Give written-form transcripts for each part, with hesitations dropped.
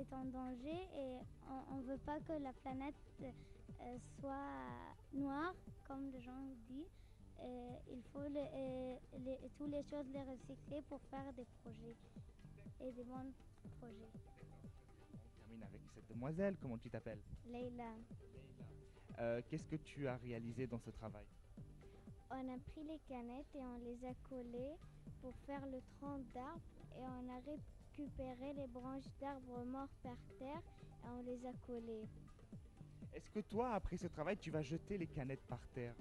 est en danger et on ne veut pas que la planète soit noire, comme les gens disent. Il faut toutes les choses les recycler pour faire des projets et des bons projets. On termine avec cette demoiselle, comment tu t'appelles? Leïla, Qu'est-ce que tu as réalisé dans ce travail? on a pris les canettes et on les a collées pour faire le tronc d'arbre et on a récupéré les branches d'arbres morts par terre et on les a collées. Est-ce que toi, après ce travail, tu vas jeter les canettes par terre?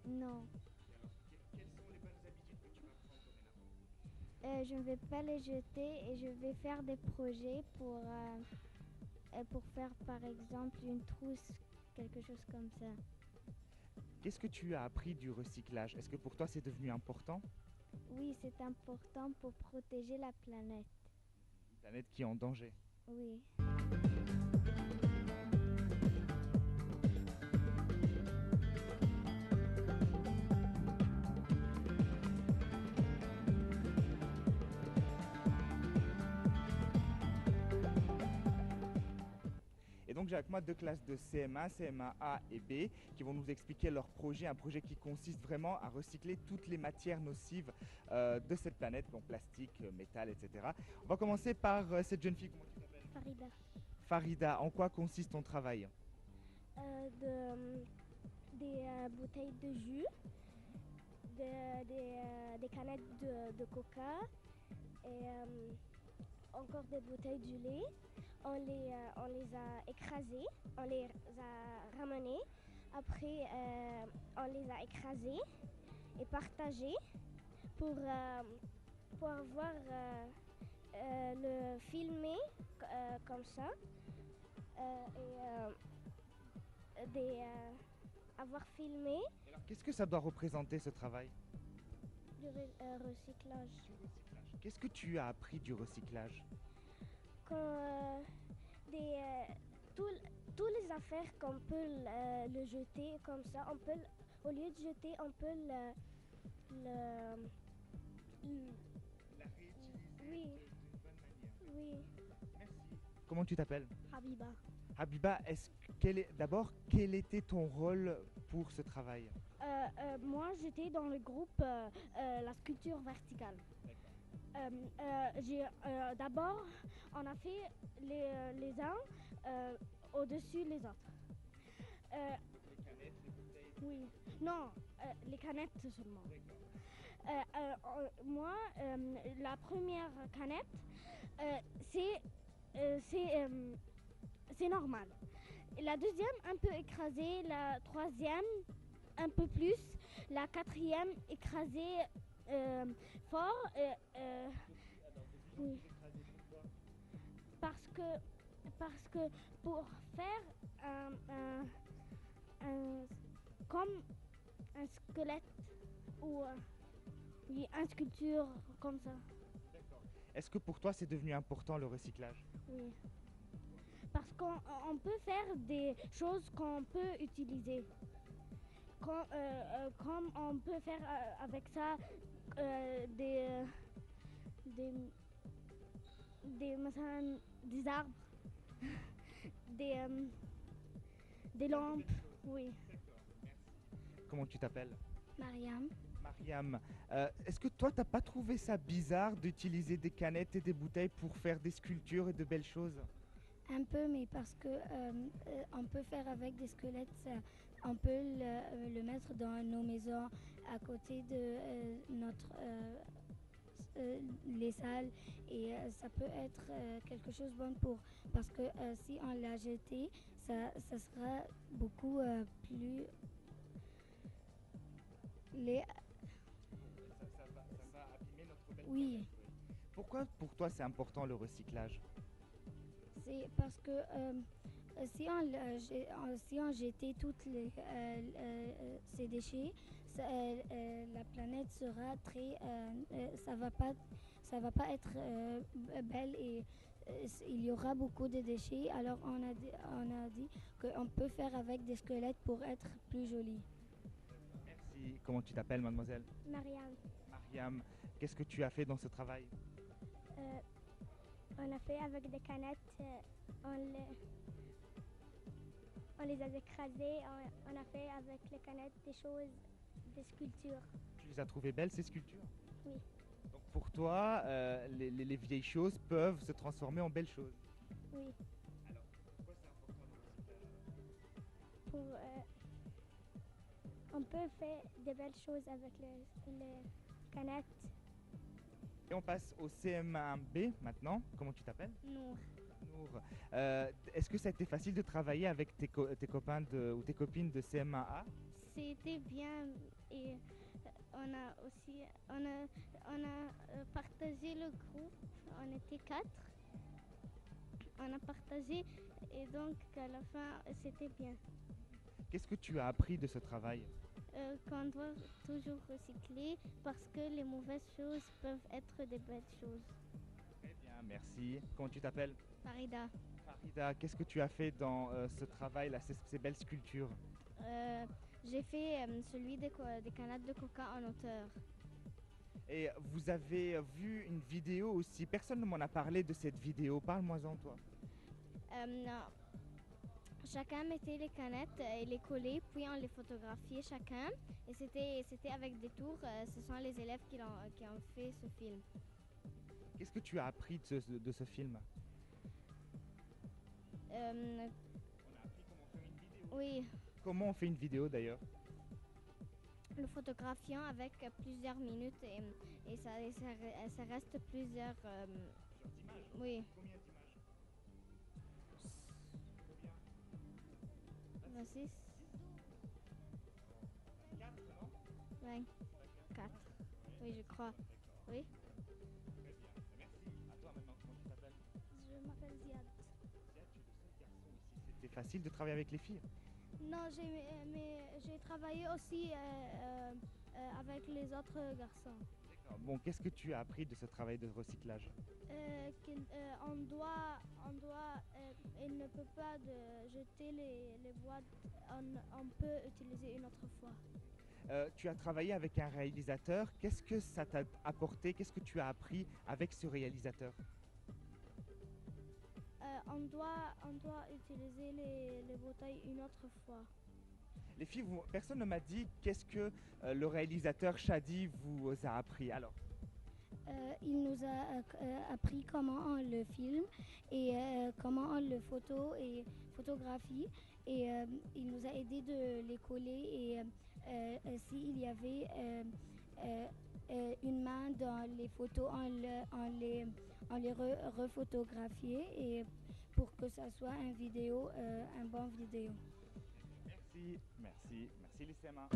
Non, Quelles sont les bonnes habitudes que tu vas prendre dorénavant? je ne vais pas les jeter et je vais faire des projets pour faire par exemple une trousse, quelque chose comme ça. Qu'est-ce que tu as appris du recyclage? Est-ce que pour toi c'est devenu important? Oui, c'est important pour protéger la planète. Une planète qui est en danger. Oui. Et donc j'ai avec moi deux classes de CM1, CM1A et B qui vont nous expliquer leur projet, un projet qui consiste vraiment à recycler toutes les matières nocives de cette planète, donc plastique, métal, etc. On va commencer par cette jeune fille, comment tu t'appelles? Farida. Farida, en quoi consiste ton travail? Des bouteilles de jus, des canettes de coca et encore des bouteilles de lait. On les a écrasées, on les a ramenées. Après, on les a écrasées et partagées pour avoir le filmé comme ça. Avoir filmé Alors qu'est-ce que ça doit représenter ce travail? du recyclage. Qu'est-ce que tu as appris du recyclage? Quand des, tous les affaires qu'on peut le jeter comme ça, au lieu de jeter, on peut le- La réutiliser oui, d'une bonne manière. oui, Merci. Comment tu t'appelles? Habiba. Habiba, d'abord, quel était ton rôle pour ce travail? Moi, j'étais dans le groupe la sculpture verticale. D'abord, on a fait les uns au-dessus les autres. Les canettes, les bouteilles. Oui, non, les canettes seulement. Moi, la première canette, euh, c'est c'est normal. La deuxième, un peu écrasée. La troisième, un peu plus. La quatrième, écrasée fort. Oui. Parce que, parce que pour faire comme un squelette ou oui, une sculpture comme ça. Est-ce que pour toi c'est devenu important le recyclage? Oui. Parce qu'on peut faire des choses qu'on peut utiliser. Comme on peut faire avec ça des, مثلاً, des arbres, des, des lampes. Oui. Comment tu t'appelles? Mariam. Mariam, est-ce que toi t'as pas trouvé ça bizarre d'utiliser des canettes et des bouteilles pour faire des sculptures et de belles choses? Un peu, mais parce que on peut faire avec des squelettes, on peut le mettre dans nos maisons à côté de notre les salles et ça peut être quelque chose de bon pour parce que si on l'a jeté, ça sera beaucoup plus les Ça va abîmer notre belle oui. planète. Pourquoi pour toi c'est important le recyclage? C'est parce que si on jetait toutes ces déchets, la planète sera très, ça va pas être belle et il y aura beaucoup de déchets. Alors on a dit qu'on peut faire avec des squelettes pour être plus joli. Merci. Comment tu t'appelles, mademoiselle? Marianne, Mariam, qu'est-ce que tu as fait dans ce travail? On a fait avec des canettes, on les a écrasées, on a fait avec les canettes des choses, des sculptures. Tu les as trouvées belles, ces sculptures? Oui. Donc pour toi, les vieilles choses peuvent se transformer en belles choses. Oui. Alors, pourquoi c'est important le recyclage? On peut faire des belles choses avec les canettes. Et on passe au CM1B maintenant. Comment tu t'appelles? Nour. Nour. Est-ce que ça a été facile de travailler avec tes copains ou tes copines de CM1A? C'était bien et on a partagé le groupe. On était 4. On a partagé et donc à la fin c'était bien. Qu'est-ce que tu as appris de ce travail? Qu'on doit toujours recycler parce que les mauvaises choses peuvent être des belles choses. Très bien, merci. Comment tu t'appelles? Farida. Farida, qu'est-ce que tu as fait dans ce travail-là, ces belles sculptures? J'ai fait celui des canettes de coca en hauteur. Et vous avez vu une vidéo aussi. Personne ne m'en a parlé de cette vidéo. Parle-moi-en, toi. Non. Chacun mettait les canettes et les collait, puis on les photographiait chacun. Et c'était avec des tours. Ce sont les élèves qui ont fait ce film. Qu'est-ce que tu as appris de ce film? Euh, On a appris comment faire une vidéo. oui, Comment on fait une vidéo d'ailleurs? le photographiant avec plusieurs minutes et ça reste plusieurs. Plusieurs images. Oui, Combien d'images? Combien? 26, 4, non? 24. Oui, je crois. Oui. Très bien. Merci. À toi maintenant, comment tu t'appelles? Je m'appelle Ziad. Ziad, tu es le seul garçon ici. C'était facile de travailler avec les filles? Non, j'ai travaillé aussi avec les autres garçons. D'accord. Bon, qu'est-ce que tu as appris de ce travail de recyclage? Il ne peut pas jeter les boîtes, on peut utiliser une autre fois. Tu as travaillé avec un réalisateur. Qu'est-ce que ça t'a apporté? Qu'est-ce que tu as appris avec ce réalisateur? On doit utiliser les bouteilles une autre fois. Les filles, personne ne m'a dit qu'est-ce que le réalisateur Shadi vous a appris. Alors, Il nous a appris comment on le filme et comment on le photographie et il nous a aidé de les coller et s'il y avait une main dans les photos, on les refotographiait et pour que ça soit un bon vidéo. merci, merci, merci les CM1.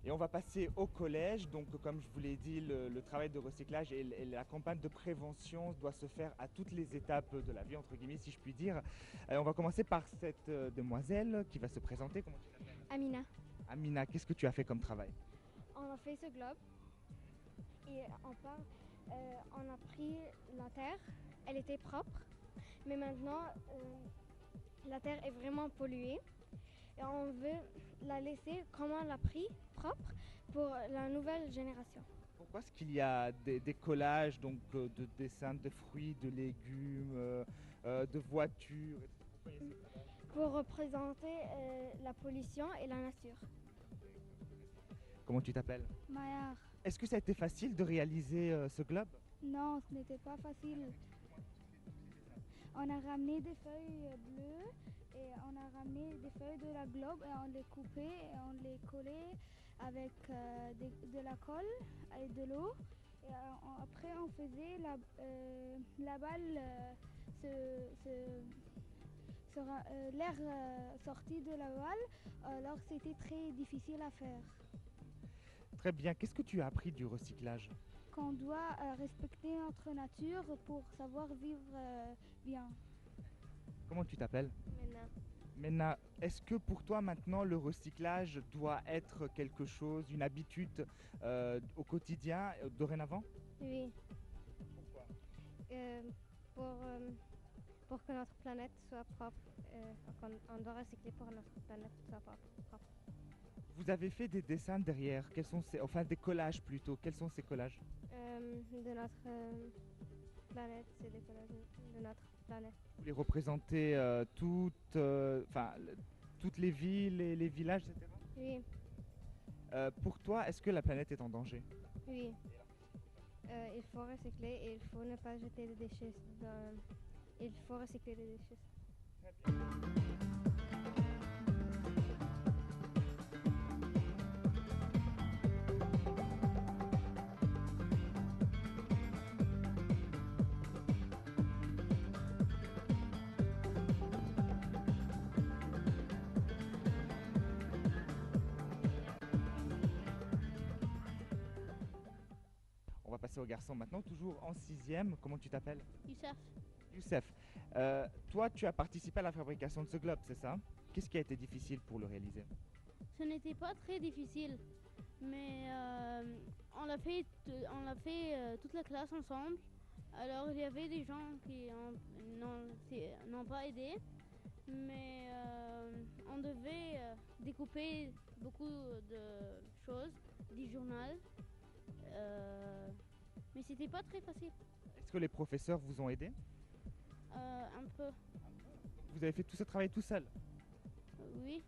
Et on va passer au collège. Donc, comme je vous l'ai dit, le travail de recyclage et la campagne de prévention doit se faire à toutes les étapes de la vie, entre guillemets, si je puis dire. On va commencer par cette demoiselle qui va se présenter. Comment tu t'appelles? Amina. Amina, qu'est-ce que tu as fait comme travail? On a fait ce globe et on a pris la terre, elle était propre, mais maintenant la terre est vraiment polluée et on veut la laisser comme on l'a pris, propre, pour la nouvelle génération. Pourquoi est-ce qu'il y a des collages donc, de dessins de fruits, de légumes, de voitures? Pourquoi il y a ces collages? Pour représenter la pollution et la nature. Comment tu t'appelles? Mayar. Est-ce que ça a été facile de réaliser ce globe? Non, ce n'était pas facile. On a ramené des feuilles bleues et on a ramené des feuilles de la globe et on les coupait et on les collait avec de la colle et de l'eau. Et après on faisait la balle, l'air sorti de la balle, alors c'était très difficile à faire. Très bien. Qu'est-ce que tu as appris du recyclage? Qu'on doit respecter notre nature pour savoir vivre bien. Comment tu t'appelles? Maintenant. Mena, est-ce que pour toi maintenant le recyclage doit être quelque chose, une habitude au quotidien, dorénavant? Oui. Pourquoi? pour que notre planète soit propre. On doit recycler pour que notre planète soit propre. Vous avez fait des dessins derrière, quels sont enfin des collages plutôt, quels sont ces collages? De notre planète, c'est des collages de notre planète. Vous les représentez toutes les villes et les villages, etc. Oui, Pour toi, est-ce que la planète est en danger? oui. Il faut recycler et il faut ne pas jeter des déchets. Il faut recycler les déchets. On va passer aux garçons maintenant, toujours en sixième. Comment tu t'appelles? Youssef, Youssef. Toi, tu as participé à la fabrication de ce globe, c'est ça? Qu'est-ce qui a été difficile pour le réaliser? ce n'était pas très difficile, mais on l'a fait toute la classe ensemble. Alors il y avait des gens qui n'ont pas aidé, mais on devait découper beaucoup de choses du journal, mais c'était pas très facile. Est-ce que les professeurs vous ont aidé? Un peu, Vous avez fait tout ce travail tout seul? oui,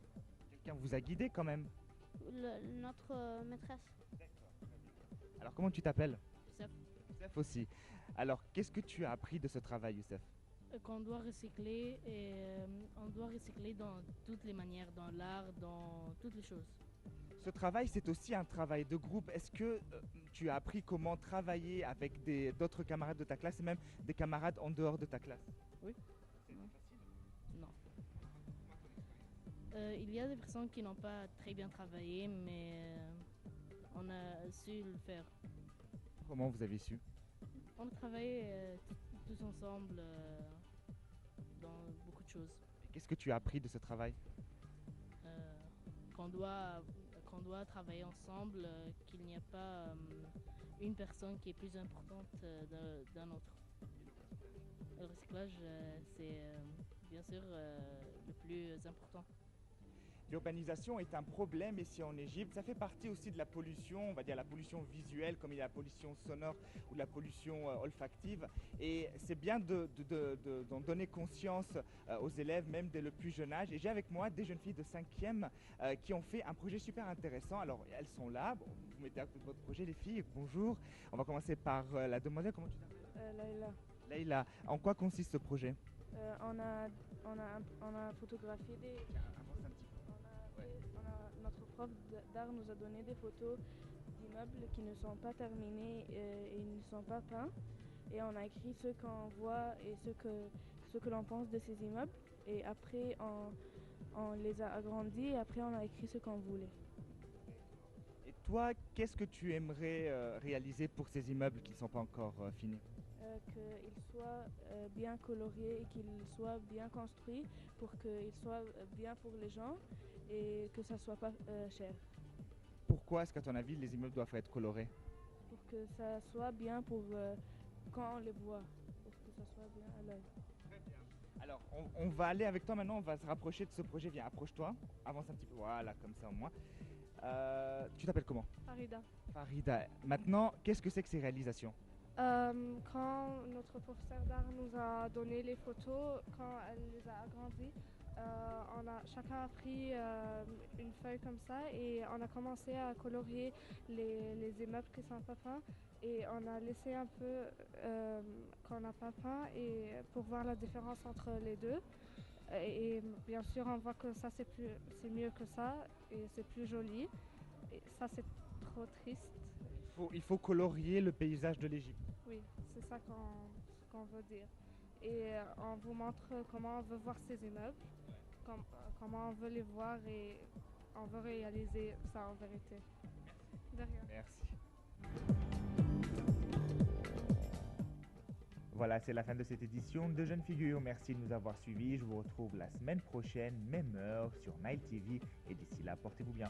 Quelqu'un vous a guidé quand même? notre maîtresse. Alors comment tu t'appelles? Youssef, Youssef aussi. Alors qu'est-ce que tu as appris de ce travail, Youssef? qu'on doit recycler et on doit recycler dans toutes les manières, dans l'art, dans toutes les choses. Ce travail, c'est aussi un travail de groupe. Est-ce que tu as appris comment travailler avec d'autres camarades de ta classe et même des camarades en dehors de ta classe? Oui. C'est Non. facile. Non. Il y a des personnes qui n'ont pas très bien travaillé, mais on a su le faire. Comment vous avez su? On a travaillé tous ensemble dans beaucoup de choses. Et qu'est-ce que tu as appris de ce travail? Euh, qu'on doit travailler ensemble, qu'il n'y a pas une personne qui est plus importante d'un autre. Le recyclage, c'est bien sûr le plus important. L'urbanisation est un problème ici en Égypte. Ça fait partie aussi de la pollution, on va dire la pollution visuelle, comme il y a la pollution sonore ou la pollution olfactive. Et c'est bien d'en donner conscience aux élèves, même dès le plus jeune âge. Et j'ai avec moi des jeunes filles de 5e qui ont fait un projet super intéressant. Alors, elles sont là. Bon, vous mettez à côté de votre projet, les filles. Bonjour. On va commencer par la demoiselle. Comment tu t'appelles? Laïla. Laïla. En quoi consiste ce projet? On a photographié des. Avance un petit peu. Notre prof d'art nous a donné des photos d'immeubles qui ne sont pas terminés et ne sont pas peints. Et on a écrit ce qu'on voit et ce que l'on pense de ces immeubles. Et après, on les a agrandis et après, on a écrit ce qu'on voulait. Et toi, qu'est-ce que tu aimerais réaliser pour ces immeubles qui ne sont pas encore finis? Qu'ils soient bien coloriés et qu'ils soient bien construits pour qu'ils soient bien pour les gens et que ça ne soit pas cher. Pourquoi est-ce qu'à ton avis les immeubles doivent être colorés? Pour que ça soit bien pour quand on les voit, pour que ça soit bien à l'œil. Alors on va aller avec toi maintenant, on va se rapprocher de ce projet. Viens, approche-toi, avance un petit peu, voilà, comme ça au moins. Tu t'appelles comment? Farida. Farida. Maintenant, qu'est-ce que c'est que ces réalisations? Quand notre professeur d'art nous a donné les photos, quand elle les a agrandies, chacun a pris une feuille comme ça et on a commencé à colorier les immeubles qui sont pas peints et on a laissé un peu qu'on n'a pas peint et pour voir la différence entre les deux. Et bien sûr, on voit que ça c'est mieux que ça et c'est plus joli. Et ça c'est trop triste. Il faut colorier le paysage de l'Égypte. Oui, c'est ça qu'on veut dire. Et on vous montre comment on veut voir ces immeubles, comment on veut les voir et on veut réaliser ça en vérité. De rien. Merci. Voilà, c'est la fin de cette édition de Jeunes Figures. Merci de nous avoir suivis. Je vous retrouve la semaine prochaine, même heure, sur Nile TV. Et d'ici là, portez-vous bien.